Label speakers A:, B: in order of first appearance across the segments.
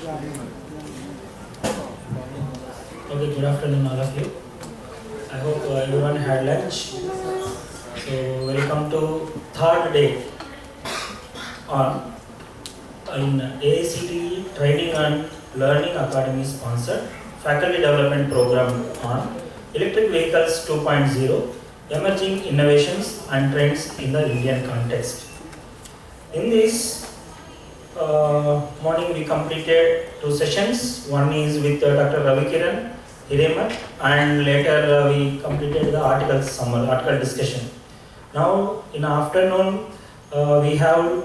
A: Okay, good afternoon, all of you. I hope everyone had lunch. So, welcome to third day on in AICTE Training and Learning Academy sponsored Faculty Development Program on Electric Vehicles 2.0 Emerging Innovations and Trends in the Indian Context. In this morning we completed two sessions. One is with Dr. Ravi Kiran Hiremat, and later we completed the article discussion. Now in the afternoon we have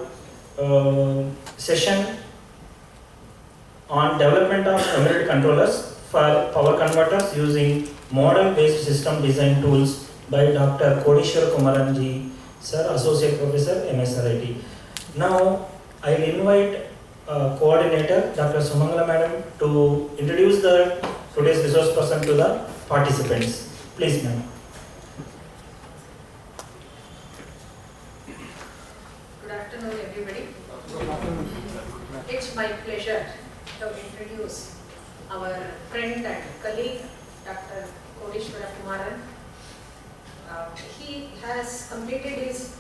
A: session on development of embedded controllers for power converters using model-based system design tools by Dr. Kodishwar Kumaranji, Sir, Associate Professor, MSRIT. Now I will invite coordinator Dr. Sumangala Madam to introduce the today's resource person to the participants. Please, ma'am.
B: Good afternoon, everybody. It's my pleasure to introduce our friend and colleague, Dr. Kodishwara Kumaran. He has completed his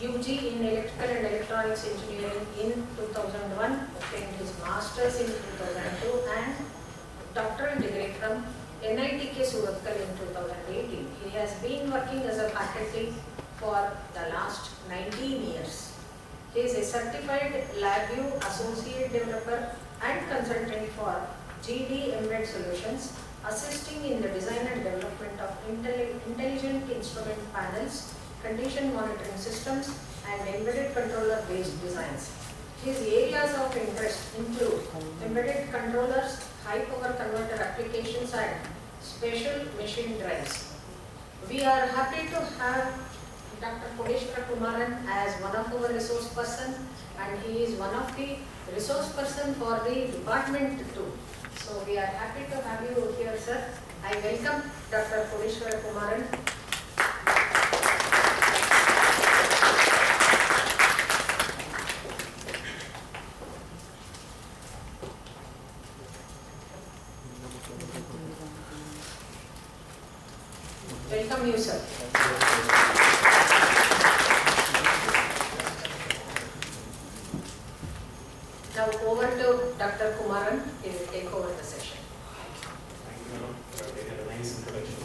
B: UG in Electrical and Electronics Engineering in 2001, obtained his Masters in 2002 and doctoral degree from NITK Surathkal in 2018. He has been working as a faculty for the last 19 years. He is a certified LabVIEW Associate Developer and Consultant for GD Embed Solutions, assisting in the design and development of intelligent instrument panels, condition monitoring systems, and embedded controller-based designs. His areas of interest include embedded controllers, high-power converter applications, and special machine drives. We are happy to have Dr. Kodishwara Kumaran as one of our resource persons, and he is one of the resource person for the department too. So we are happy to have you here, sir. I welcome Dr. Kodishwara Kumaran. Welcome you, sir. Now over to Dr. Kumaran. He will take over the session.
C: Thank you, madam, for taking a nice introduction.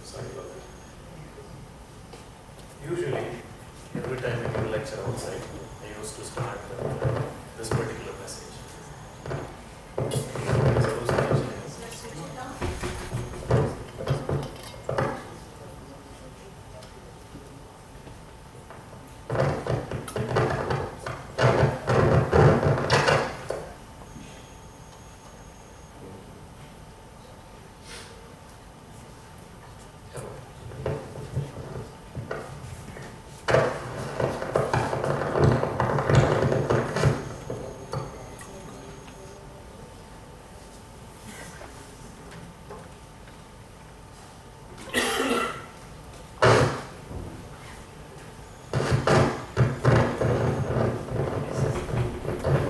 C: Sorry about that. Usually, every time I give a lecture outside, I used to start this particular message.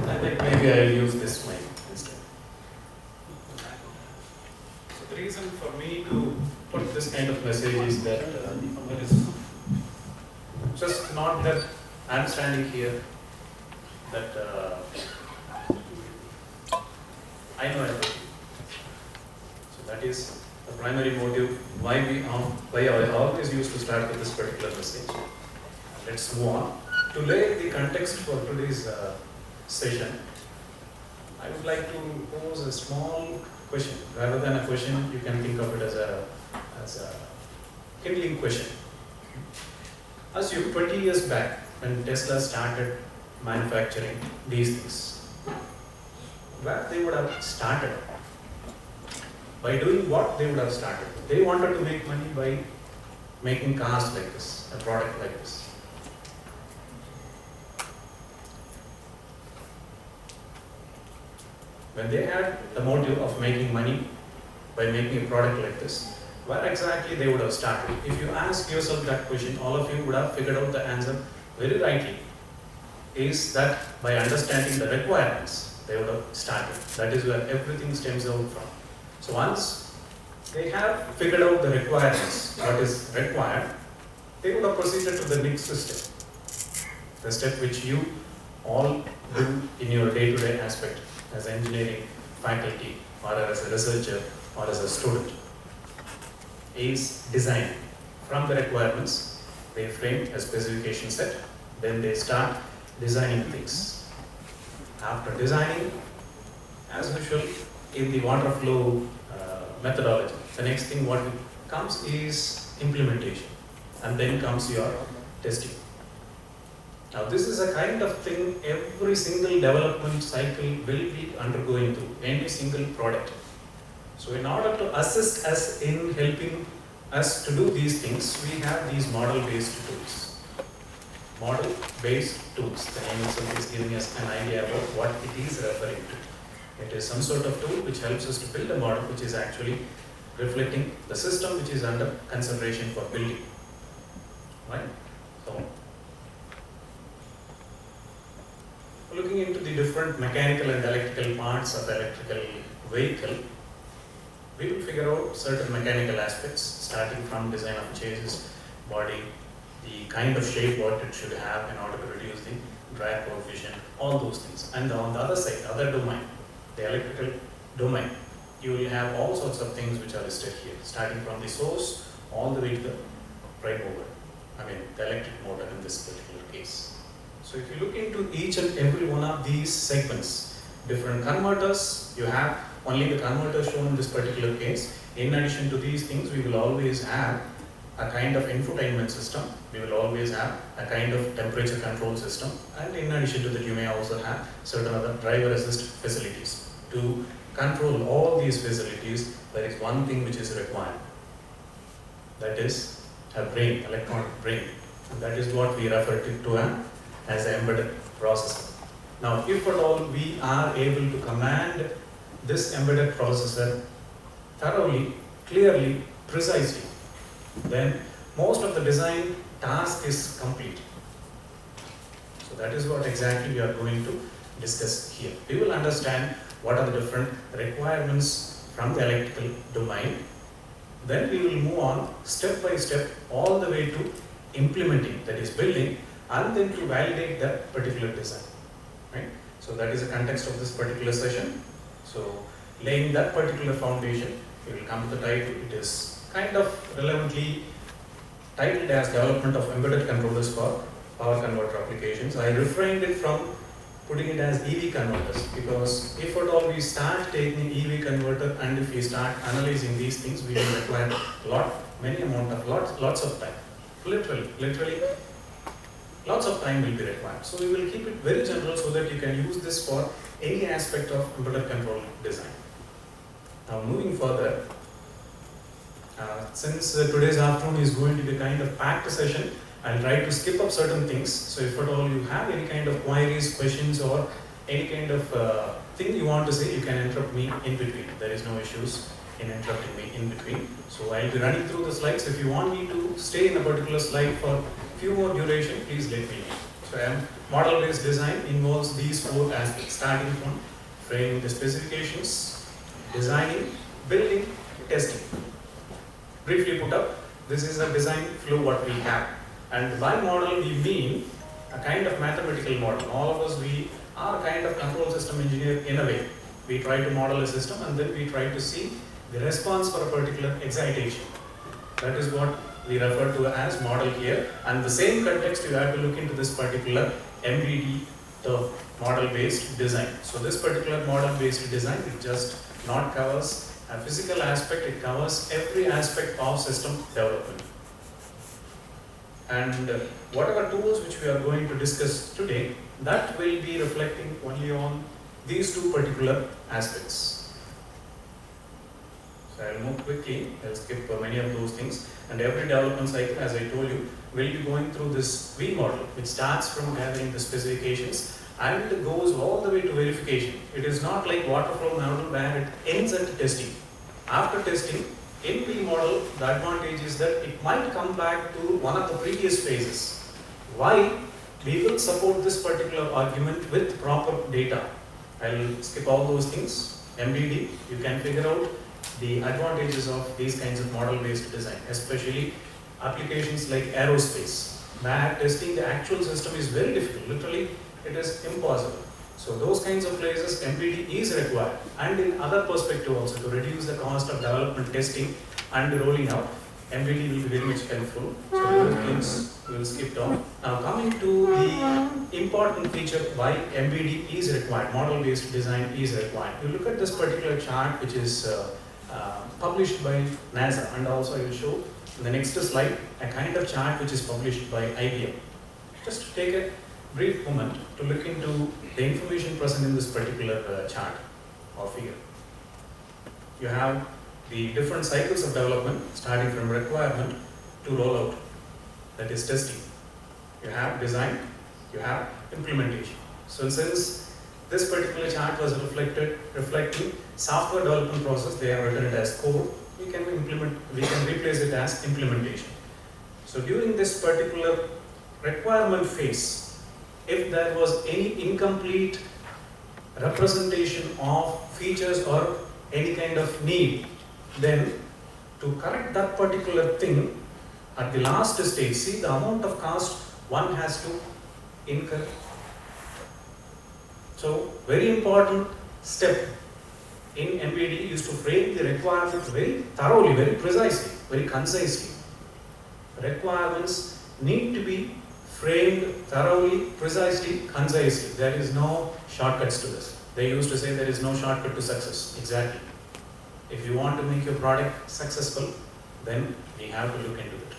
C: I think maybe I'll use this mic instead. So the reason for me to put this kind of message is that it is just not that I'm standing here, that I know everything. So that is the primary motive, why I always used to start with this particular message. Let's move on. To lay the context for today's session, I would like to pose a small question. Rather than a question, you can think of it as a kindling question. Assume 20 years back, when Tesla started manufacturing these things, where they would have started. By doing what they would have started. They wanted to make money by making cars like this, a product like this. When they had the motive of making money by making a product like this, where exactly they would have started? If you ask yourself that question, all of you would have figured out the answer very rightly. Is that by understanding the requirements, they would have started. That is where everything stems out from. So once they have figured out the requirements, what is required, they would have proceeded to the next step. The step which you all do in your day-to-day aspect as engineering faculty or as a researcher or as a student is design. From the requirements, they frame a specification set, then they start designing things. After designing, as usual, in the water flow methodology, the next thing what comes is implementation, and then comes your testing. Now this is a kind of thing every single development cycle will be undergoing through, any single product. So in order to assist us in helping us to do these things, we have these model-based tools. Model-based tools, the name itself is giving us an idea about what it is referring to. It is some sort of tool which helps us to build a model which is actually reflecting the system which is under consideration for building. Right? So, looking into the different mechanical and electrical parts of the electrical vehicle, we will figure out certain mechanical aspects, starting from design of chassis, body, the kind of shape what it should have in order to reduce the drag coefficient, all those things. And on the other side, other domain, the electrical domain, you will have all sorts of things which are listed here, starting from the source all the way to the prime mover. The electric motor in this particular case. So if you look into each and every one of these segments, different converters, you have only the converters shown in this particular case. In addition to these things, we will always have a kind of infotainment system. We will always have a kind of temperature control system. And in addition to that, you may also have certain other driver assist facilities. To control all these facilities, there is one thing which is required. That is a brain, electronic brain. And that is what we refer to as an embedded processor. Now, if at all we are able to command this embedded processor thoroughly, clearly, precisely, then most of the design task is complete. So that is what exactly we are going to discuss here. We will understand what are the different requirements from the electrical domain. Then we will move on step by step all the way to implementing, that is building, and then to validate that particular design. Right? So that is the context of this particular session. So laying that particular foundation, we will come to the title. It is kind of relevantly titled as Development of Embedded Controllers for Power Converter Applications. I refrained it from putting it as EV converters, because if at all we start taking EV converter and if we start analyzing these things, we will require lots of time. Literally, lots of time will be required. So we will keep it very general so that you can use this for any aspect of embedded control design. Now moving further, since today's afternoon is going to be a kind of packed session, I'll try to skip up certain things. So if at all you have any kind of queries, questions, or any kind of thing you want to say, you can interrupt me in between. There is no issues in interrupting me in between. So I'll be running through the slides. If you want me to stay in a particular slide for few more duration, please let me know. So model-based design involves these four aspects, starting from framing the specifications, designing, building, testing. Briefly put up, this is a design flow what we have. And by model we mean a kind of mathematical model. All of us, we are a kind of control system engineer in a way. We try to model a system and then we try to see the response for a particular excitation. That is what we refer to as model here. And the same context you have to look into this particular MBD term, model-based design. So this particular model-based design, it just not covers a physical aspect, it covers every aspect of system development. And whatever tools which we are going to discuss today, that will be reflecting only on these two particular aspects. So I will move quickly, I will skip many of those things. And every development cycle, as I told you, will be going through this V model, which starts from gathering the specifications and goes all the way to verification. It is not like waterfall model where it ends at testing. After testing, in V model, the advantage is that it might come back to one of the previous phases. Why? We will support this particular argument with proper data. I will skip all those things. MBD, you can figure out the advantages of these kinds of model-based design, especially applications like aerospace, where testing the actual system is very difficult. Literally, it is impossible. So those kinds of places, MBD is required. And in other perspective also, to reduce the cost of development, testing and rolling out, MBD will be very much helpful. So those things we will skip down. Now coming to the important feature why MBD is required, model-based design is required. You look at this particular chart which is published by NASA, and also I will show in the next slide a kind of chart which is published by IBM. Just take a brief moment to look into the information present in this particular chart or figure. You have the different cycles of development starting from requirement to rollout, that is testing. You have design, you have implementation. So since this particular chart was reflecting software development process, they have written it as code, we can replace it as implementation. So during this particular requirement phase, if there was any incomplete representation of features or any kind of need, then to correct that particular thing at the last stage, see the amount of cost one has to incur. So very important step in MBD is to frame the requirement very thoroughly, very precisely, very concisely. Requirements need to be framed thoroughly, precisely, concisely. There is no shortcuts to this. They used to say there is no shortcut to success. Exactly. If you want to make your product successful, then we have to look into it.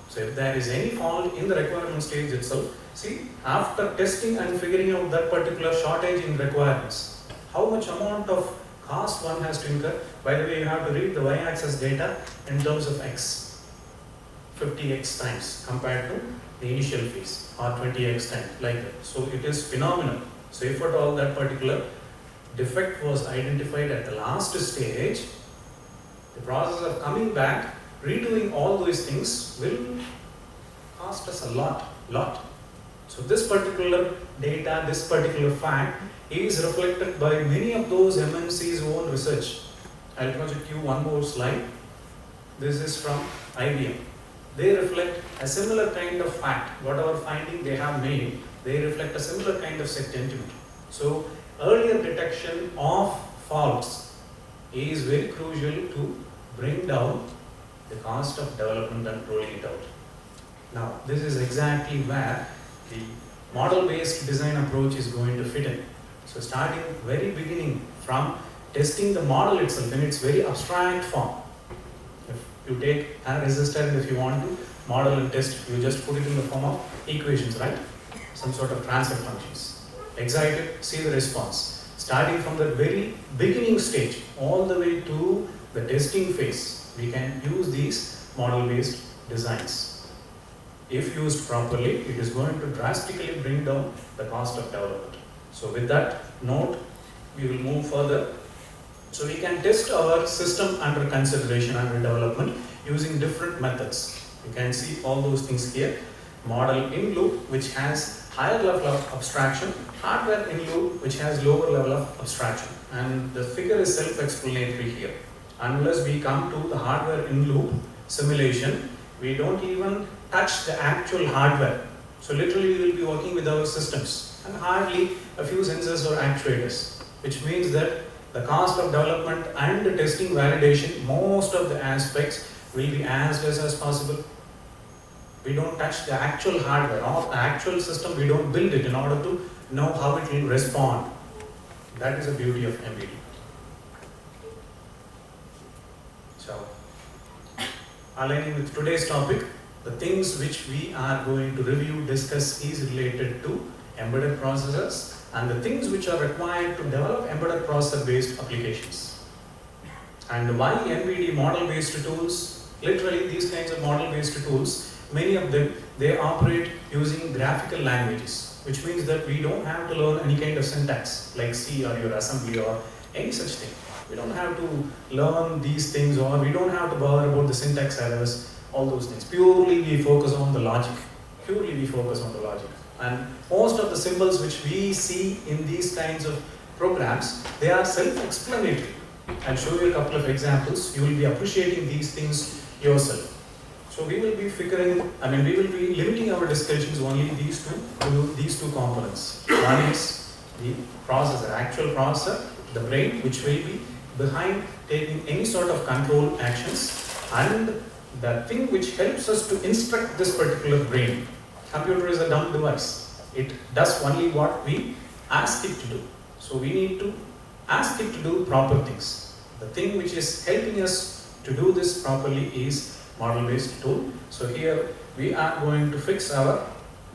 C: So if there is any fault in the requirement stage itself, see, after testing and figuring out that particular shortage in requirements, how much amount of cost one has to incur. By the way, you have to read the y-axis data in terms of x, 50x times compared to the initial phase, or 20x times, like that. So it is phenomenal. So if at all that particular defect was identified at the last stage, the process of coming back, redoing all those things will cost us a lot. So this particular data, this particular fact is reflected by many of those MNCs' own research. I'll project you one more slide. This is from IBM. They reflect a similar kind of fact. Whatever finding they have made, they reflect a similar kind of sentiment. So earlier detection of faults is very crucial to bring down the cost of development and rolling it out. Now, this is exactly where the model-based design approach is going to fit in. So starting very beginning from testing the model itself in its very abstract form. If you take a resistor and if you want to model and test, you just put it in the form of equations, right? Some sort of transfer functions. Excited, see the response. Starting from the very beginning stage all the way to the testing phase, we can use these model-based designs. If used properly, it is going to drastically bring down the cost of development. So with that note, we will move further. So we can test our system under consideration, under development, using different methods. You can see all those things here. Model in loop, which has higher level of abstraction, hardware in loop, which has lower level of abstraction. And the figure is self-explanatory here. Unless we come to the hardware in loop simulation, we don't even touch the actual hardware. So literally we will be working with our systems and hardly a few sensors or actuators, which means that the cost of development and the testing validation, most of the aspects will be as less as possible. We don't touch the actual hardware or the actual system, we don't build it in order to know how it will respond. That is the beauty of MBD. So, aligning with today's topic, the things which we are going to review, discuss is related to embedded processors and the things which are required to develop embedded processor based applications. And why MBD model based tools? Literally these kinds of model based tools, many of them, they operate using graphical languages, which means that we don't have to learn any kind of syntax like C or your assembly or any such thing. We don't have to learn these things, or we don't have to bother about the syntax errors, all those things. Purely we focus on the logic. Purely we focus on the logic. And most of the symbols which we see in these kinds of programs, they are self-explanatory. I'll show you a couple of examples. You will be appreciating these things yourself. So we will be we will be limiting our discussions only these two components. One is the processor, actual processor, the brain, which will be behind taking any sort of control actions, and the thing which helps us to instruct this particular brain. Computer is a dumb device. It does only what we ask it to do. So we need to ask it to do proper things. The thing which is helping us to do this properly is model-based tool. So here we are going to fix our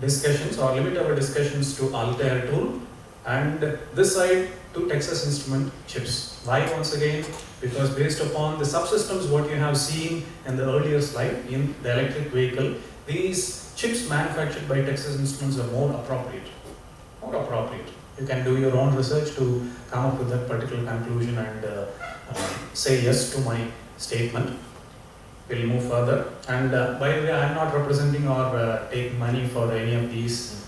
C: discussions or limit our discussions to Altair tool, and this side to Texas Instrument chips. Why? Once again, because based upon the subsystems what you have seen in the earlier slide in the electric vehicle, these chips manufactured by Texas Instruments are more appropriate. More appropriate. You can do your own research to come up with that particular conclusion and say yes to my statement. We'll move further. And by the way, I am not representing or taking money for any of these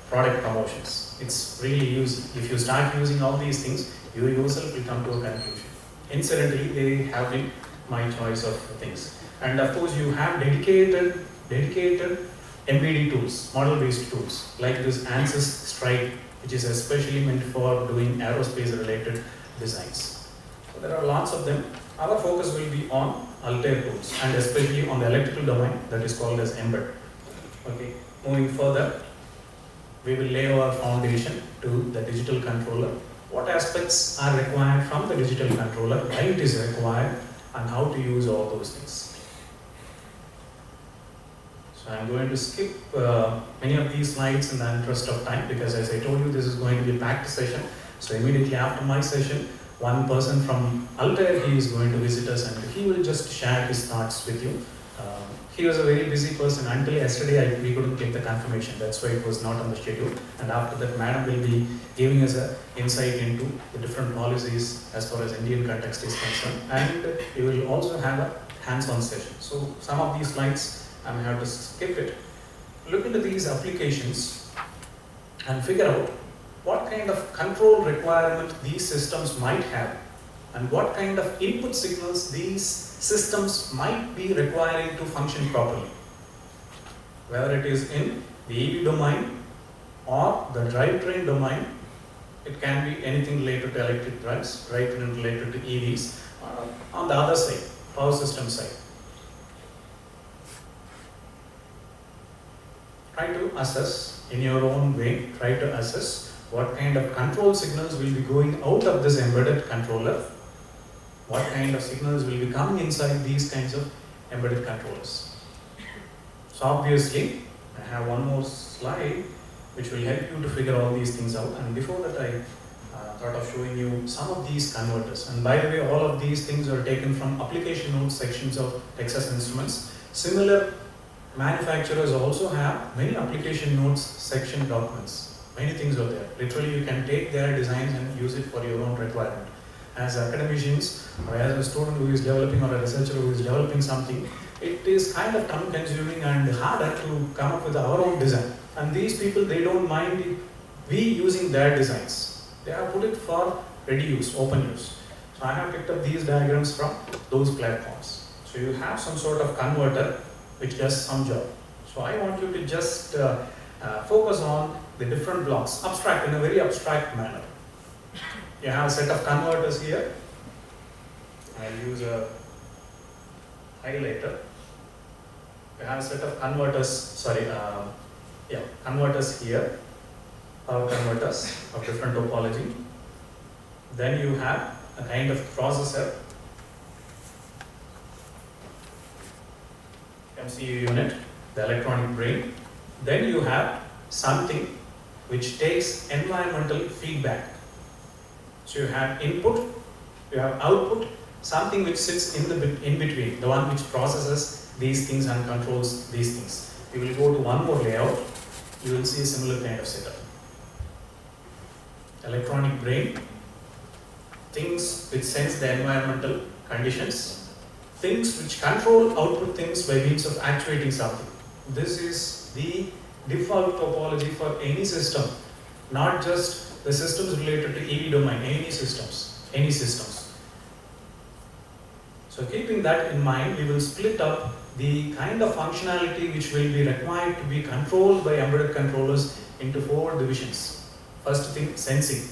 C: product promotions. It's really easy. If you start using all these things, you yourself will come to a conclusion. Incidentally, they have been my choice of things. And of course, you have dedicated MBD tools, model-based tools, like this ANSYS Strike, which is especially meant for doing aerospace-related designs. So there are lots of them. Our focus will be on Altair tools, and especially on the electrical domain, that is called as Embed. Okay. Moving further, we will lay our foundation to the digital controller. What aspects are required from the digital controller, why it is required, and how to use all those things. So I'm going to skip many of these slides in the interest of time, because as I told you, this is going to be a packed session. So immediately after my session, one person from Altair, he is going to visit us and he will just share his thoughts with you. He was a very busy person. Until yesterday, we couldn't get the confirmation. That's why it was not on the schedule. And after that, Madam will be giving us an insight into the different policies as far as Indian context is concerned. And we will also have a hands-on session. So some of these slides, I may have to skip it. Look into these applications and figure out what kind of control requirement these systems might have, and what kind of input signals these systems might be requiring to function properly. Whether it is in the EV domain or the drivetrain domain, it can be anything related to electric drives, drivetrain related to EVs, on the other side, power system side. Try to assess in your own way, try to assess what kind of control signals will be going out of this embedded controller, what kind of signals will be coming inside these kinds of embedded controllers. So obviously, I have one more slide which will help you to figure all these things out, and before that I thought of showing you some of these converters. And by the way, all of these things are taken from application notes sections of Texas Instruments. Similar manufacturers also have many application notes section documents. Many things are there. Literally, you can take their designs and use it for your own requirement. As academicians, or as a student who is developing, or a researcher who is developing something, it is kind of time consuming and harder to come up with our own design. And these people, they don't mind we using their designs. They have put it for ready use, open use. So I have picked up these diagrams from those platforms. So you have some sort of converter which does some job. So I want you to just focus on the different blocks, abstract, in a very abstract manner. you have a set of converters here. I'll use a highlighter. You have a set of converters, converters here, power converters of different topology. Then you have a kind of processor, MCU unit, the electronic brain. Then you have something which takes environmental feedback. So you have input, you have output, something which sits in between, the one which processes these things and controls these things. You will go to one more layout, you will see a similar kind of setup. Electronic brain, things which sense the environmental conditions, things which control output things by means of actuating something. This is the default topology for any system, not just the systems related to EV domain, any systems. So keeping that in mind, we will split up the kind of functionality which will be required to be controlled by embedded controllers into 4 divisions. First thing, sensing.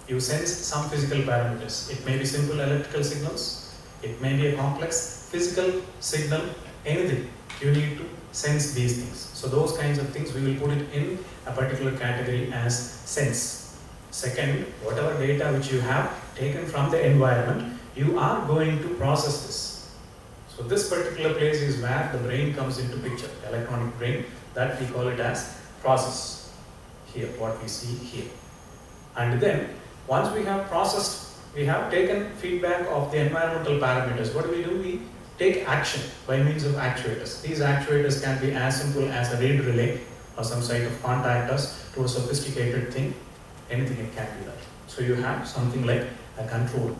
C: You sense some physical parameters. It may be simple electrical signals, it may be a complex physical signal, anything. You need to sense these things. So those kinds of things we will put it in a particular category as sense. Second, whatever data which you have taken from the environment, you are going to process this. So this particular place is where the brain comes into picture, electronic brain, that we call it as process. Here, what we see here. And then, once we have processed, we have taken feedback of the environmental parameters. What do? We take action by means of actuators. These actuators can be as simple as a read relay or some sort of contactors to a sophisticated thing. Anything it can be that. So you have something like a control.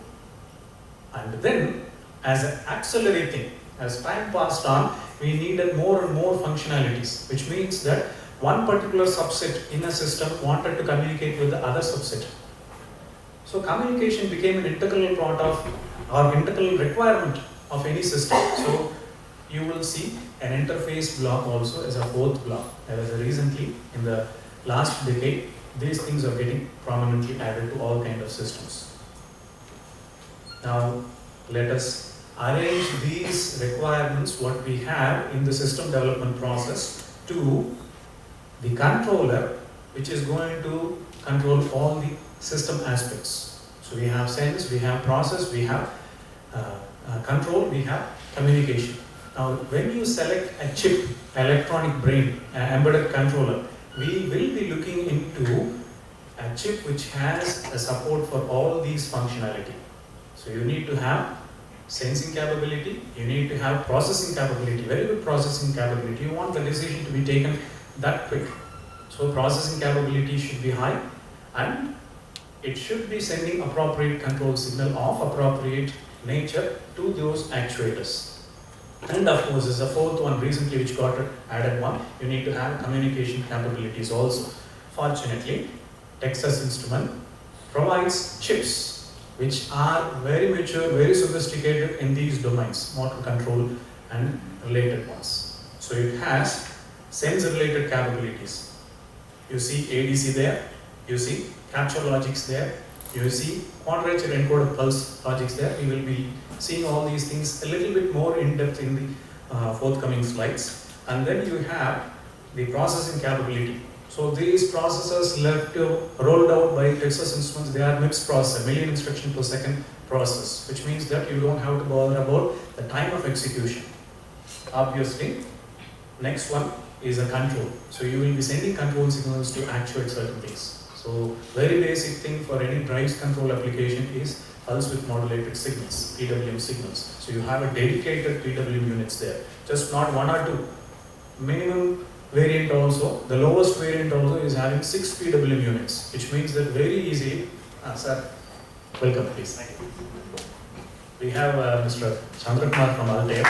C: And then, as an auxiliary thing, as time passed on, we needed more and more functionalities, which means that one particular subset in a system wanted to communicate with the other subset. So communication became an integral part of, or integral requirement of any system. So you will see an interface block also as a 4th block. As recently, in the last decade, these things are getting prominently added to all kinds of systems. Now, let us arrange these requirements, what we have in the system development process, to the controller, which is going to control all the system aspects. So we have sense, we have process, we have control, we have communication. Now, when you select a chip, electronic brain, embedded controller, we will be looking into a chip which has a support for all these functionality. So you need to have sensing capability, you need to have processing capability, very good processing capability. You want the decision to be taken that quick. So processing capability should be high, and it should be sending appropriate control signal of appropriate nature to those actuators. And of course, as a 4th one recently which got added one, you need to have communication capabilities also. Fortunately, Texas Instruments provides chips which are very mature, very sophisticated in these domains, motor control and related ones. So it has sensor related capabilities. You see ADC there, you see capture logics there, you see quadrature encoder pulse logics there. We will be seeing all these things a little bit more in depth in the forthcoming slides. And then you have the processing capability. So these processors rolled out by Texas Instruments, they are MIPS processor, million instruction per second process, which means that you don't have to bother about the time of execution. Obviously, next one is a control. So you will be sending control signals to actuate certain things. So very basic thing for any drives control application is pulse width modulated signals, PWM signals. So you have a dedicated PWM units there, just not 1 or 2. Minimum variant also, the lowest variant also is having 6 PWM units, which means that very easily, sir, welcome please. We have Mr. Chandrakumar from Altair.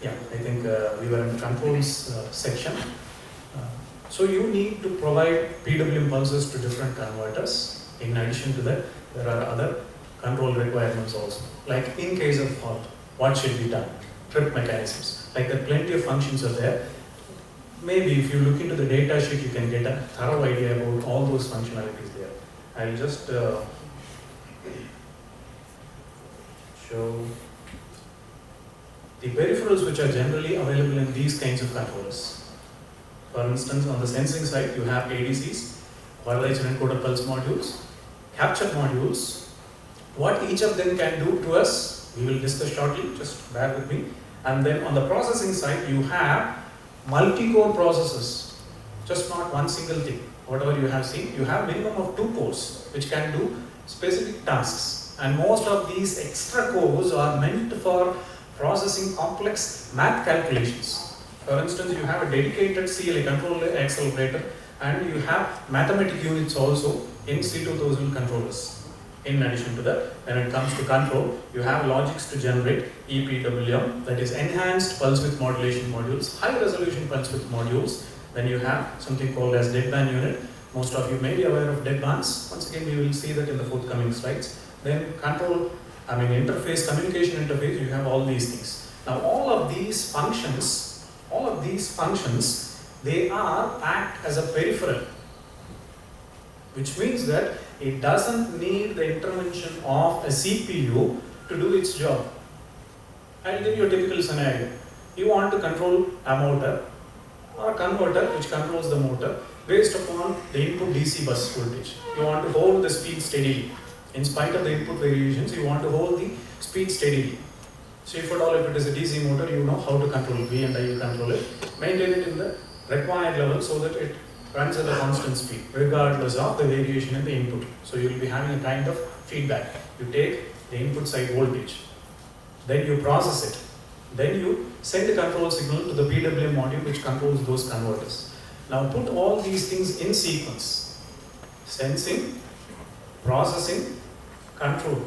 C: Yeah, I think we were in the controls section. So you need to provide PWM pulses to different converters. In addition to that, there are other control requirements also. Like in case of fault, what should be done? Trip mechanisms. Like there are plenty of functions are there. Maybe if you look into the data sheet, you can get a thorough idea about all those functionalities there. I'll just show the peripherals which are generally available in these kinds of controllers. For instance, on the sensing side, you have ADCs, correlation encoded pulse modules, capture modules. What each of them can do to us, we will discuss shortly, just bear with me. And then on the processing side, you have multi-core processors, just not one single thing. Whatever you have seen, you have minimum of 2 cores which can do specific tasks. And most of these extra cores are meant for processing complex math calculations. For instance, you have a dedicated CLA controller accelerator and you have mathematic units also in C2000 controllers. In addition to that, when it comes to control, you have logics to generate EPWM, that is enhanced pulse width modulation modules, high resolution pulse width modules. Then you have something called as deadband unit. Most of you may be aware of deadbands. Once again, we will see that in the forthcoming slides. Then interface, communication interface, you have all these things. Now all of these functions, they are act as a peripheral, which means that it doesn't need the intervention of a CPU to do its job. I'll give you a typical scenario. You want to control a motor or a converter which controls the motor based upon the input DC bus voltage. You want to hold the speed steadily. In spite of the input variations, you want to hold the speed steadily. So if at all, if it is a DC motor, you know how to control it. V and I, you control it. Maintain it in the required level so that it runs at a constant speed, regardless of the variation in the input. So you will be having a kind of feedback. You take the input side voltage, then you process it, then you send the control signal to the PWM module which controls those converters. Now put all these things in sequence: sensing, processing, control.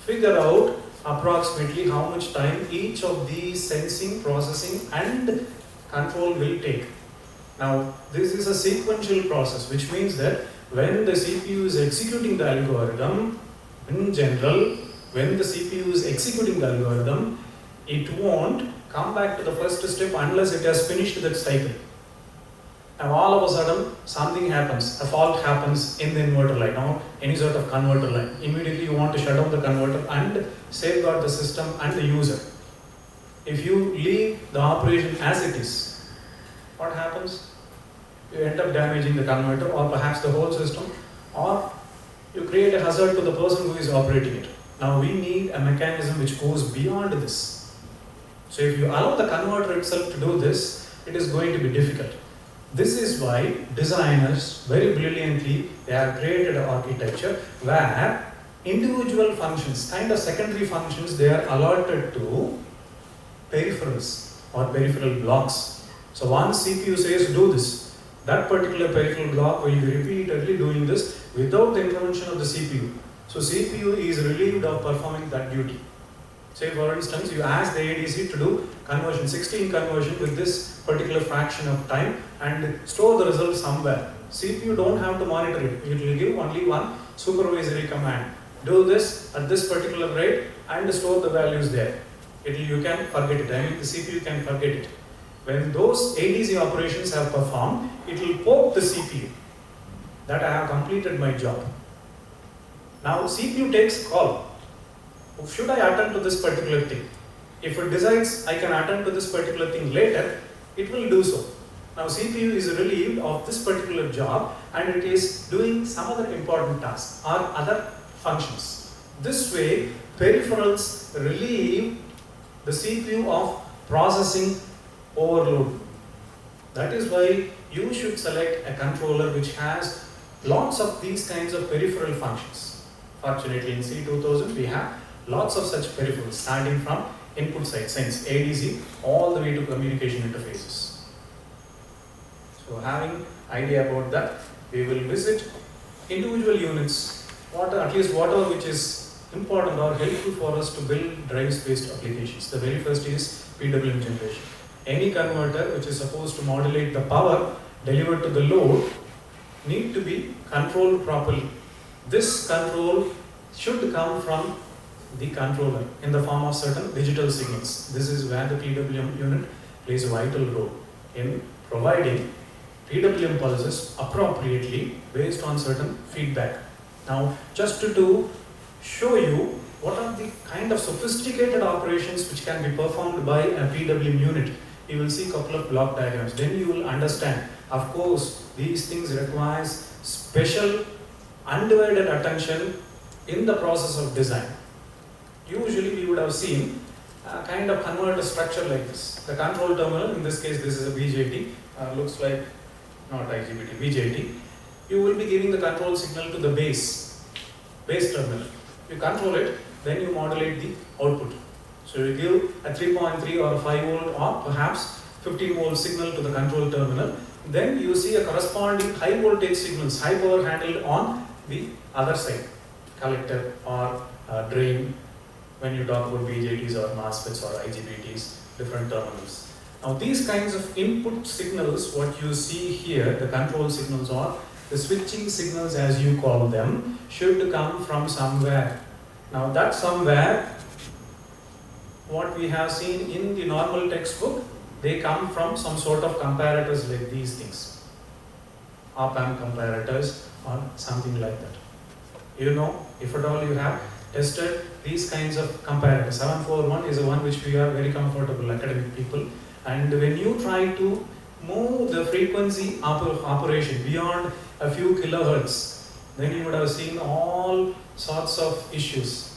C: Figure out approximately how much time each of these sensing, processing and control will take. Now this is a sequential process, which means that when the CPU is executing the algorithm, in general, when the CPU is executing the algorithm, it won't come back to the first step unless it has finished that cycle. Now all of a sudden something happens, a fault happens in the inverter line or any sort of converter line. Immediately you want to shut down the converter and safeguard the system and the user. If you leave the operation as it is, what happens? You end up damaging the converter or perhaps the whole system, or you create a hazard to the person who is operating it. Now we need a mechanism which goes beyond this. So if you allow the converter itself to do this, it is going to be difficult. This is why designers very brilliantly, they have created an architecture where individual functions, kind of secondary functions, they are allotted to peripherals or peripheral blocks. So once CPU says do this, that particular peripheral block will be repeatedly doing this without the intervention of the CPU. So CPU is relieved of performing that duty. Say for instance, you ask the ADC to do conversion, 16 conversion with this particular fraction of time and store the result somewhere. CPU don't have to monitor it. It will give only one supervisory command. Do this at this particular rate and store the values there. You can forget it. I mean, the CPU can forget it. When those ADC operations have performed, it will poke the CPU that I have completed my job. Now CPU takes a call. Should I attend to this particular thing? If it decides I can attend to this particular thing later, it will do so. Now CPU is relieved of this particular job and it is doing some other important task or other functions. This way, peripherals relieve the CPU of processing overload. That is why you should select a controller which has lots of these kinds of peripheral functions. Fortunately in C2000 we have lots of such peripherals starting from input side, sense, ADC, all the way to communication interfaces. So having idea about that, we will visit individual units, at least whatever which is important or helpful for us to build drives based applications. The very first is PWM generation. Any converter which is supposed to modulate the power delivered to the load need to be controlled properly. This control should come from the controller in the form of certain digital signals. This is where the PWM unit plays a vital role in providing PWM pulses appropriately based on certain feedback. Now, just to show you what are the kind of sophisticated operations which can be performed by a PWM unit, you will see a couple of block diagrams. Then you will understand. Of course, these things requires special undivided attention in the process of design. Usually we would have seen a kind of converter structure like this. The control terminal, in this case this is a BJT, looks like not IGBT, BJT. You will be giving the control signal to the base terminal. You control it, then you modulate the output. So you give a 3.3 or a 5 volt or perhaps 15 volt signal to the control terminal. Then you see a corresponding high voltage signals, high power handled on the other side, collector or drain, when you talk about BJTs or MOSFETs or IGBTs, different terminals. Now these kinds of input signals, what you see here, the control signals or the switching signals as you call them, should come from somewhere. Now that somewhere, what we have seen in the normal textbook, they come from some sort of comparators like these things. Op-amp comparators or something like that. You know, if at all you have tested these kinds of comparators. 741 is the one which we are very comfortable, academic people. And when you try to move the frequency operation beyond a few kilohertz, then you would have seen all sorts of issues.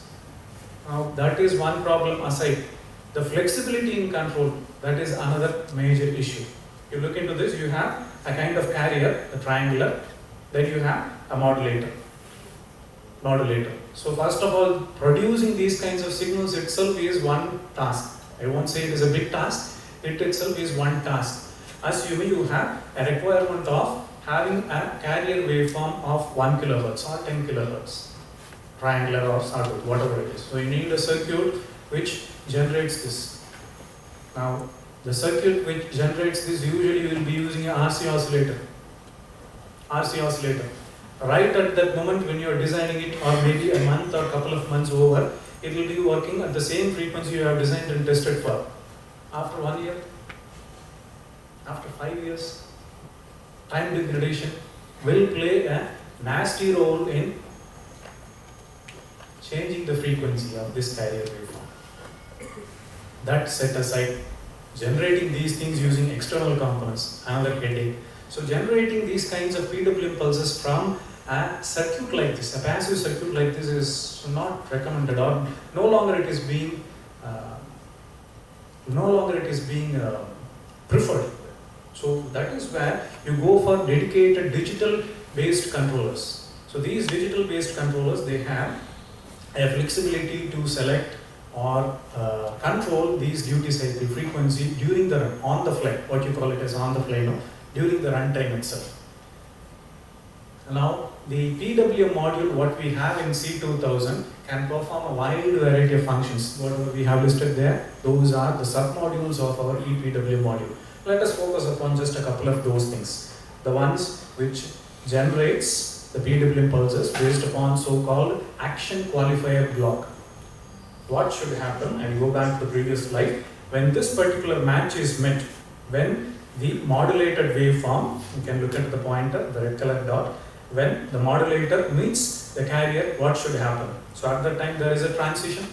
C: Now that is one problem aside. The flexibility in control, that is another major issue. You look into this, you have a kind of carrier, a triangular, then you have a modulator. So first of all, producing these kinds of signals itself is one task. I won't say it is a big task, it itself is one task. Assuming you have a requirement of having a carrier waveform of 1 kilohertz or 10 kilohertz, triangular or sawtooth, whatever it is. So you need a circuit which generates this. Now, the circuit which generates this usually will be using an RC oscillator. Right at that moment when you are designing it, or maybe a month or couple of months over, it will be working at the same frequency you have designed and tested for. After 1 year, after 5 years, time degradation will play a nasty role in changing the frequency of this carrier waveform. That set aside, generating these things using external components, another headache. So generating these kinds of PWM pulses from a circuit like this, a passive circuit like this, is not recommended, or no longer it is being preferred. So that is where you go for dedicated digital based controllers. So these digital based controllers, they have a flexibility to select or control these duty cycle frequency during the run, on the fly, what you call it as on the fly, no? During the runtime itself. Now the PWM module, what we have in C2000, can perform a wide variety of functions. What we have listed there, those are the sub-modules of our ePWM module. Let us focus upon just a couple of those things. The ones which generates the PWM pulses based upon so-called action qualifier block. What should happen? I go back to the previous slide. When this particular match is met, when the modulated waveform, you can look at the pointer, the red color dot, when the modulator meets the carrier, what should happen? So at that time there is a transition.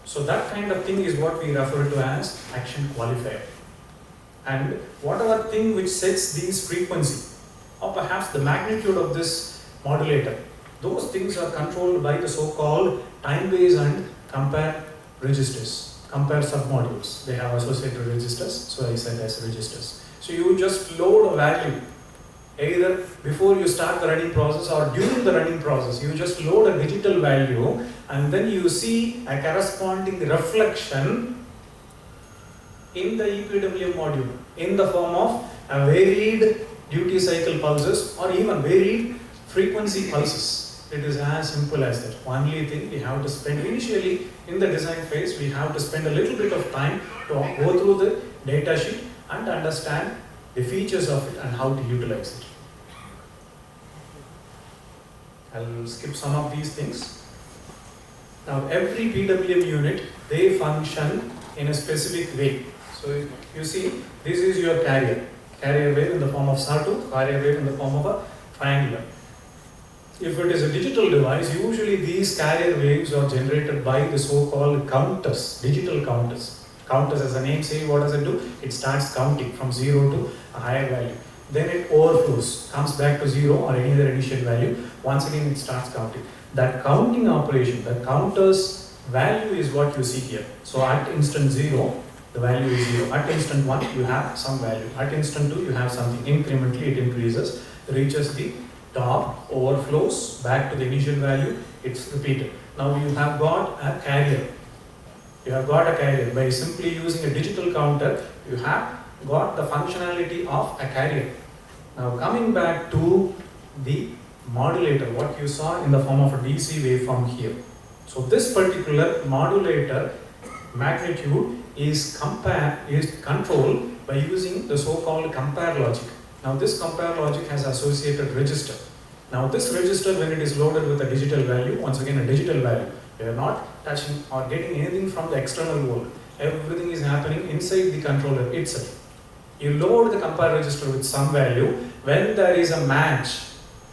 C: So that kind of thing is what we refer to as action qualifier. And whatever thing which sets these frequency, or perhaps the magnitude of this modulator, those things are controlled by the so-called time-based and compare registers, compare submodules. They have associated registers, so I said as registers. So you just load a value, either before you start the running process or during the running process. You just load a digital value and then you see a corresponding reflection in the ePWM module in the form of a varied duty cycle pulses or even varied frequency pulses. It is as simple as that. Only thing we have to spend initially in the design phase, we have to spend a little bit of time to go through the data sheet and understand the features of it and how to utilize it. I'll skip some of these things. Now every PWM unit, they function in a specific way. So you see, this is your carrier wave in the form of sawtooth, carrier wave in the form of a triangular. If it is a digital device, usually these carrier waves are generated by the so-called counters, digital counters. Counters, as the name says, what does it do? It starts counting from 0 to a higher value. Then it overflows, comes back to 0 or any other initial value. Once again, it starts counting. That counting operation, the counter's value is what you see here. So at instant 0, the value is 0. At instant 1, you have some value. At instant 2, you have something. Incrementally, it increases, reaches the top, overflows back to the initial value, it's repeated. Now you have got a carrier. You have got a carrier. By simply using a digital counter, you have got the functionality of a carrier. Now coming back to the modulator, what you saw in the form of a DC waveform here. So this particular modulator magnitude is controlled by using the so-called compare logic. Now this compare logic has associated register. Now this register, when it is loaded with a digital value, once again a digital value, we are not touching or getting anything from the external world. Everything is happening inside the controller itself. You load the compare register with some value. When there is a match,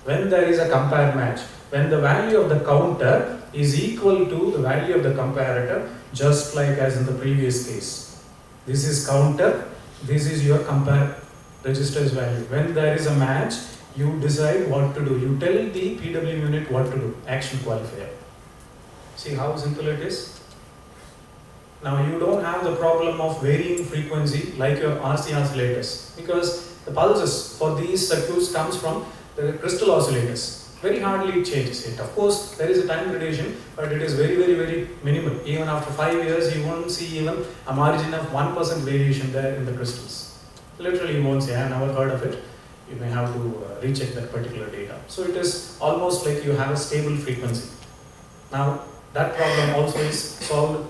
C: when there is a compare match, when the value of the counter is equal to the value of the comparator, just like as in the previous case. This is counter, this is your compare register's value. When there is a match, you decide what to do. You tell the PWM unit what to do, action qualifier. See how simple it is? Now you don't have the problem of varying frequency like your RC oscillators, because the pulses for these circuits comes from the crystal oscillators. Very hardly it changes it. Of course, there is a time gradation, but it is very minimal. Even after 5 years, you won't see even a margin of 1% variation there in the crystals. Literally, you won't say, I have never heard of it. You may have to recheck that particular data. So it is almost like you have a stable frequency. Now, that problem also is solved.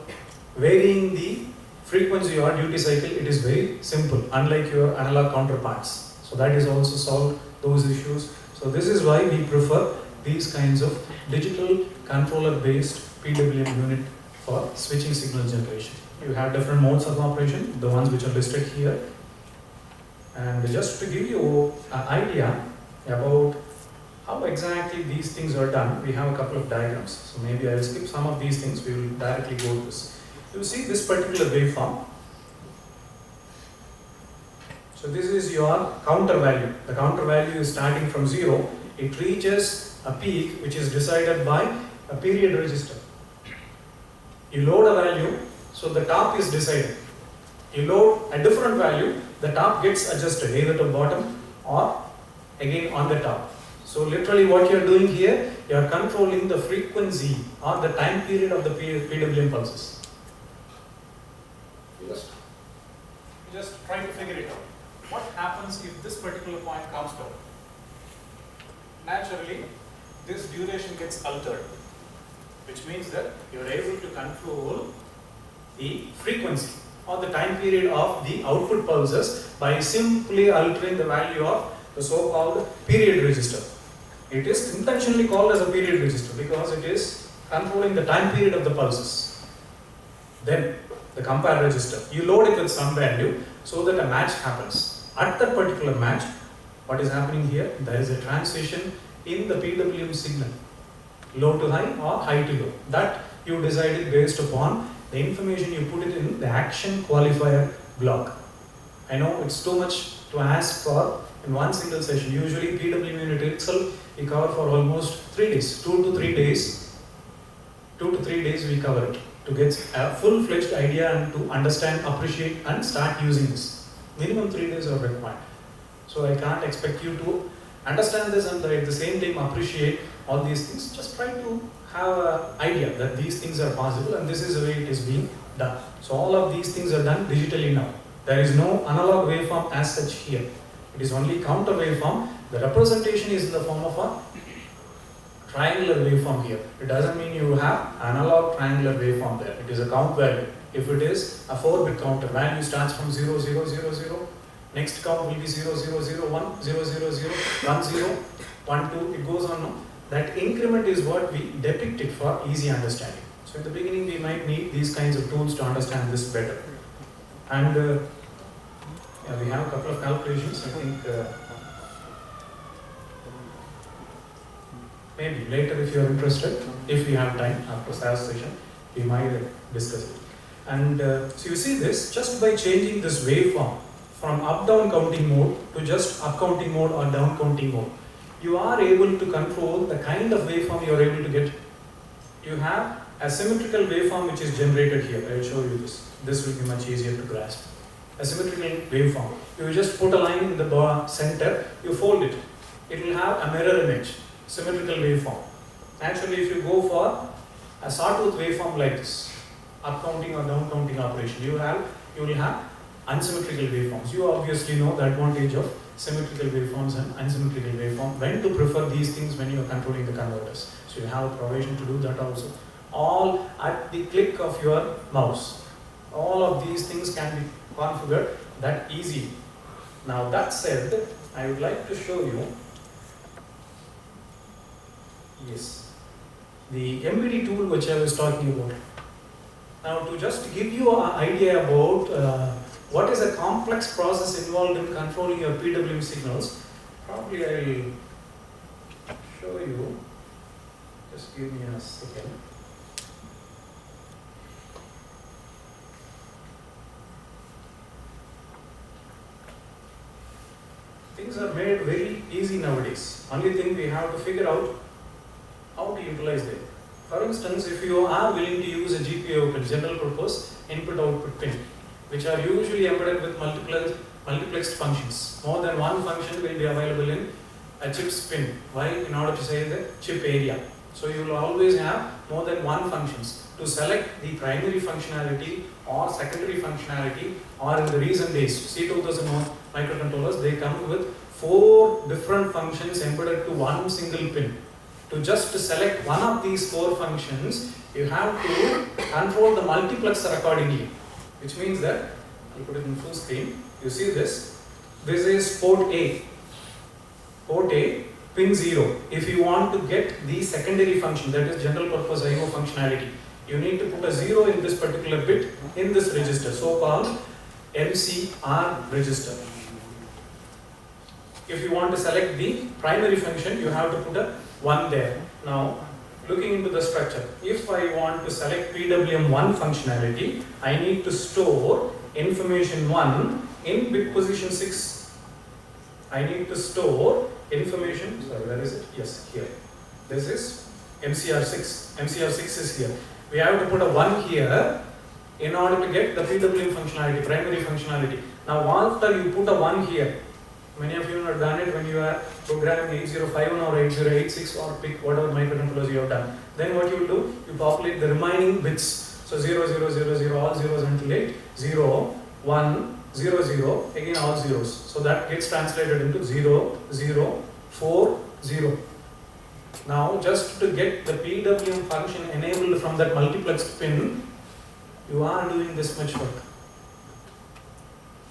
C: Varying the frequency or duty cycle, it is very simple, unlike your analog counterparts. So that is also solved, those issues. So this is why we prefer these kinds of digital controller based PWM unit for switching signal generation. You have different modes of operation, the ones which are listed here. And just to give you an idea about how exactly these things are done, we have a couple of diagrams. So maybe I will skip some of these things, we will directly go to this. You see this particular waveform. So this is your counter value. The counter value is starting from 0. It reaches a peak which is decided by a period register. You load a value, so the top is decided. You load a different value, the top gets adjusted either to bottom or again on the top. So literally what you are doing here, you are controlling the frequency or the time period of the PWM pulses. Just try to figure it out. What happens if this particular point comes down? Naturally, this duration gets altered, which means that you are able to control the frequency or the time period of the output pulses by simply altering the value of the so-called period register. It is intentionally called as a period register because it is controlling the time period of the pulses. Then the compare register, you load it with some value so that a match happens. At that particular match, what is happening here? There is a transition in the PWM signal, low to high or high to low. That you decided based upon the information you put it in the action qualifier block. I know it's too much to ask for in one single session. Usually PWM unit itself we cover for almost 3 days, 2 to 3 days. 2 to 3 days we cover it to get a full-fledged idea and to understand, appreciate and start using this. Minimum 3 days are required. So I can't expect you to understand this and at the same time appreciate all these things. Just try to have an idea that these things are possible and this is the way it is being done. So all of these things are done digitally now. There is no analog waveform as such here. It is only counter waveform. The representation is in the form of a triangular waveform here. It doesn't mean you have analog triangular waveform there. It is a count value. If it is a 4-bit counter, value starts from 0, 0, 0, 0, Next count will be 0, 0, 0, 1, 0, 0, 0, 1, 0, 1, 2, it goes on. No? That increment is what we depict it for easy understanding. So in the beginning we might need these kinds of tools to understand this better. And yeah, we have a couple of calculations. I think maybe later if you are interested, if we have time after SAS session, we might discuss it. And so you see this, just by changing this waveform from up-down counting mode to just up counting mode or down counting mode, you are able to control the kind of waveform you are able to get. You have a symmetrical waveform which is generated here. I will show you this. This will be much easier to grasp. A symmetrical waveform. You just put a line in the bar center, you fold it. It will have a mirror image, symmetrical waveform. Actually, if you go for a sawtooth waveform like this, up counting or down counting operation, you will have unsymmetrical waveforms. You obviously know the advantage of symmetrical waveforms and unsymmetrical waveform, when to prefer these things when you are controlling the converters. So you have a provision to do that also. All at the click of your mouse. All of these things can be configured that easily. Now that said, I would like to show you, yes, the MBD tool which I was talking about. Now to just give you an idea about what is a complex process involved in controlling your PWM signals, probably I will show you. Just give me a second. Things are made very easy nowadays. Only thing we have to figure out how to utilize them. For instance, if you are willing to use a GPIO pin, general purpose input-output pin, which are usually embedded with multiplexed functions. More than one function will be available in a chip's pin. Why? In order to say the chip area. So you will always have more than one functions. To select the primary functionality or secondary functionality, or in the recent days, C2001 microcontrollers, they come with 4 different functions embedded to one single pin. To just select one of these 4 functions, you have to control the multiplexer accordingly. Which means that, I'll put it in full screen, you see this, this is port A, pin 0. If you want to get the secondary function, that is general purpose IO functionality, you need to put a 0 in this particular bit in this register, so called MCR register. If you want to select the primary function, you have to put a 1 there. Now, looking into the structure, if I want to select PWM1 functionality, I need to store information 1 in bit position 6. I need to store information, sorry, where is it? Yes, here. This is MCR6. MCR6 is here. We have to put a 1 here in order to get the PWM functionality, primary functionality. Now, after you put a 1 here, many of you have done it when you are programming 8051 or 8086 or pick whatever microcontrollers you have done. Then what you will do, you populate the remaining bits. So 0, 0, 0, 0, all zeros until 8, 0, 1, 0, 0, again all zeros. So that gets translated into 0, 0, 4, 0. Now just to get the PWM function enabled from that multiplexed pin, you are doing this much work.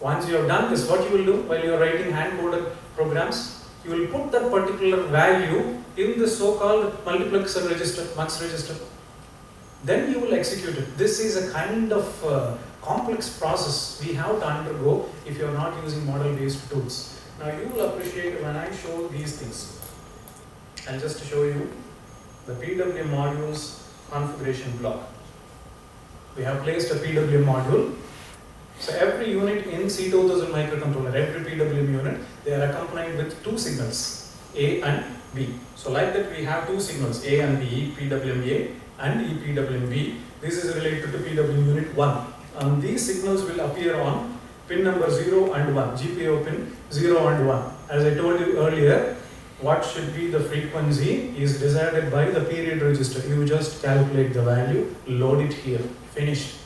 C: Once you have done this, what you will do while you are writing hand-coded programs, you will put that particular value in the so-called multiplexer register, mux register. Then you will execute it. This is a kind of complex process we have to undergo if you are not using model-based tools. Now you will appreciate when I show these things. I'll just show you the PWM modules configuration block. We have placed a PWM module. So every unit in C2000 microcontroller, every PWM unit, they are accompanied with 2 signals, A and B. So like that we have 2 signals, A and B, PWM-A and EPWM-B. This is related to PWM unit 1. And these signals will appear on pin number 0 and 1, GPIO pin 0 and 1. As I told you earlier, what should be the frequency is decided by the period register. You just calculate the value, load it here, finished.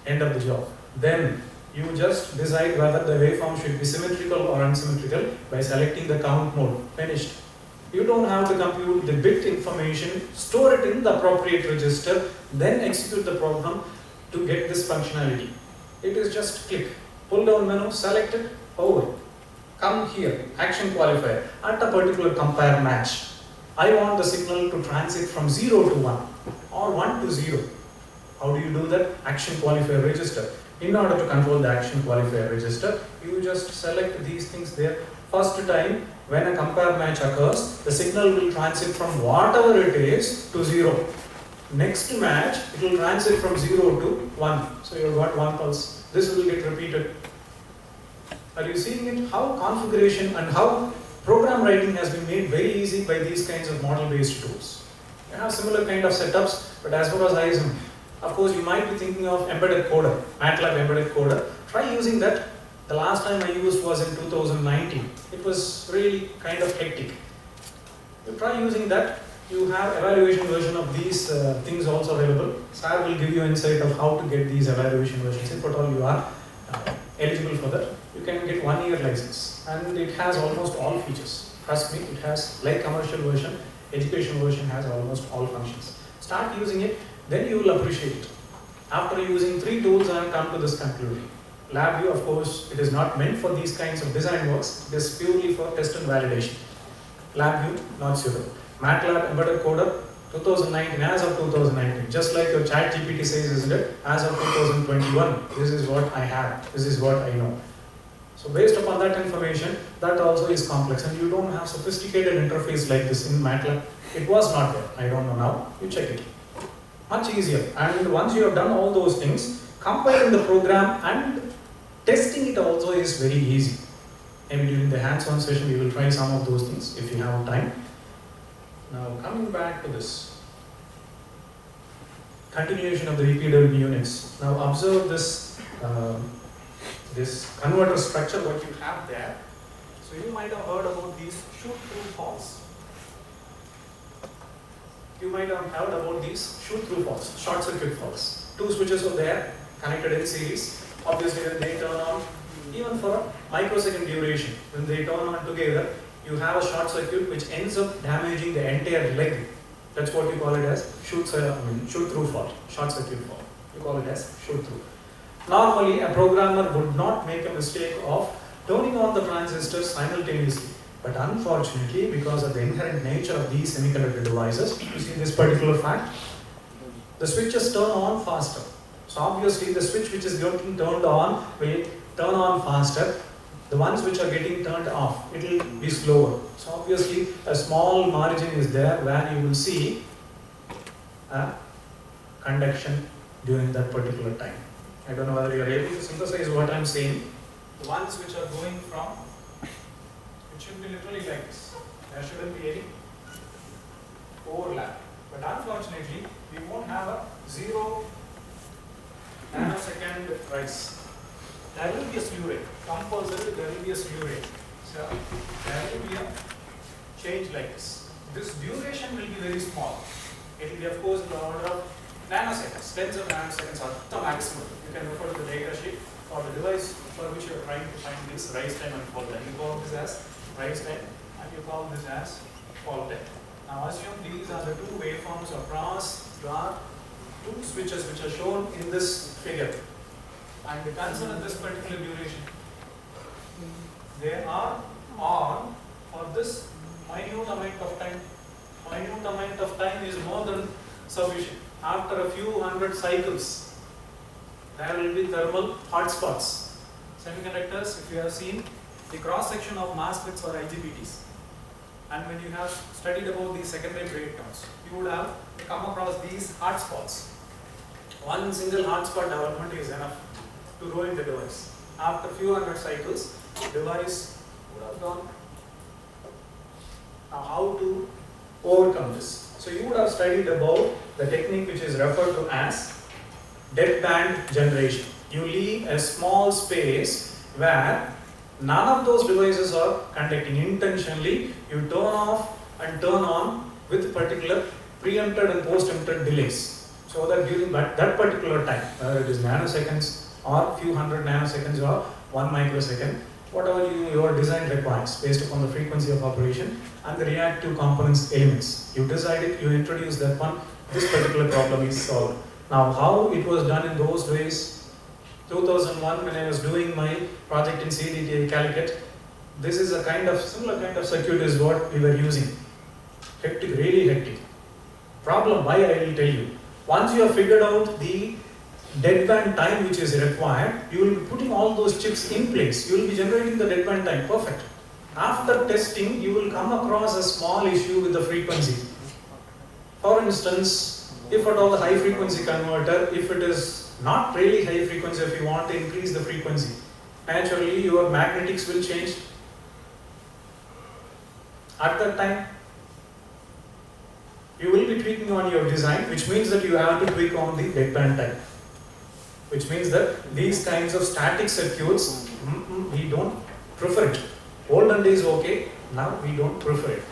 C: End of the job. Then you just decide whether the waveform should be symmetrical or unsymmetrical by selecting the count mode. Finished. You don't have to compute the bit information, store it in the appropriate register, then execute the program to get this functionality. It is just click. pull down menu, select it, over. Come here, action qualifier, at a particular compare match. I want the signal to transit from 0 to 1 or 1 to 0. How do you do that? Action qualifier register. In order to control the action qualifier register, you just select these things there. First time, when a compare match occurs, the signal will transit from whatever it is to 0. Next match, it will transit from 0 to 1. So you have got 1 pulse. This will get repeated. Are you seeing it? How configuration and how program writing has been made very easy by these kinds of model-based tools. You have similar kind of setups, but as far as I am, of course, you might be thinking of embedded coder, MATLAB embedded coder. Try using that. The last time I used was in 2019. It was really kind of hectic. You try using that. You have evaluation version of these things also available. Sir will give you insight of how to get these evaluation versions. If at all you are eligible for that, you can get 1 year license, and it has almost all features. Trust me, it has, like commercial version, education version has almost all functions. Start using it, then you will appreciate it. After using 3 tools, I have come to this conclusion. LabVIEW, of course, it is not meant for these kinds of design works. It is purely for test and validation. LabVIEW, not suitable. MATLAB embedded coder, 2019, as of 2019, just like your ChatGPT says, isn't it? As of 2021, this is what I have, this is what I know. So based upon that information, that also is complex, and you don't have sophisticated interface like this in MATLAB. It was not there, I don't know now, you check it. Much easier, and once you have done all those things, compiling the program and testing it also is very easy. Maybe during the hands-on session, we will try some of those things if you have time. Now coming back to this continuation of the repeated units. Now observe this this converter structure what you have there. So you might have heard about these shoot-through faults. You might have heard about these shoot-through faults, short-circuit faults. 2 switches are there connected in series. Obviously, when they turn on, even for a microsecond duration, when they turn on together, you have a short circuit which ends up damaging the entire leg. That's what you call it as shoot-through fault, short circuit fault. You call it as shoot-through. Normally, a programmer would not make a mistake of turning on the transistors simultaneously. But unfortunately, because of the inherent nature of these semiconductor devices, you see this particular fact, the switches turn on faster. So obviously, the switch which is getting turned on will turn on faster. The ones which are getting turned off, it will be slower. So obviously, a small margin is there where you will see a conduction during that particular time. I don't know whether you are able to synthesize what I am saying. The ones which are going from, it should be literally like this. There shouldn't be any overlap. But unfortunately, we won't have a 0 nanosecond rise. There will be a slew rate. Compulsory, there will be a slew rate. So there will be a change like this. This duration will be very small. It will be, of course, in the order of nanoseconds, tens of nanoseconds are the maximum. You can refer to the data sheet for the device for which you are trying to find this rise time and fall time. You call this as rise time and you call this as fall time. Now assume these are the 2 waveforms across the 2 switches which are shown in this figure. And the concern of this particular duration, they are on for this minute amount of time. Minute amount of time is more than sufficient. After a few hundred cycles, there will be thermal hotspots. Semiconductors, if you have seen the cross section of MOSFETs or IGBTs, and when you have studied about these secondary breakdowns, you would have come across these hotspots. One single hotspot development is enough to ruin the device. After few hundred cycles, the device would have gone. Now, how to overcome this? So, you would have studied about the technique which is referred to as deadband generation. You leave a small space where none of those devices are conducting. Intentionally, you turn off and turn on with particular preempted and post-empted delays. So that during that particular time, whether it is nanoseconds or few hundred nanoseconds or 1 microsecond, whatever your design requires based upon the frequency of operation and the reactive components elements. You decide it, you introduce that one, this particular problem is solved. Now how it was done in those days, 2001 when I was doing my project in CDTA Calicut, this is a similar kind of circuit is what we were using. Hectic, really hectic. Problem, why I will tell you. Once you have figured out the deadband time which is required, you will be putting all those chips in place. You will be generating the deadband time, perfect. After testing, you will come across a small issue with the frequency. For instance, if at all the high frequency converter, if it is not really high frequency, if you want to increase the frequency, naturally your magnetics will change. At that time, you will be tweaking on your design, which means that you have to tweak on the deadband time. Which means that these kinds of static circuits, we don't prefer it. Olden days okay, now we don't prefer it.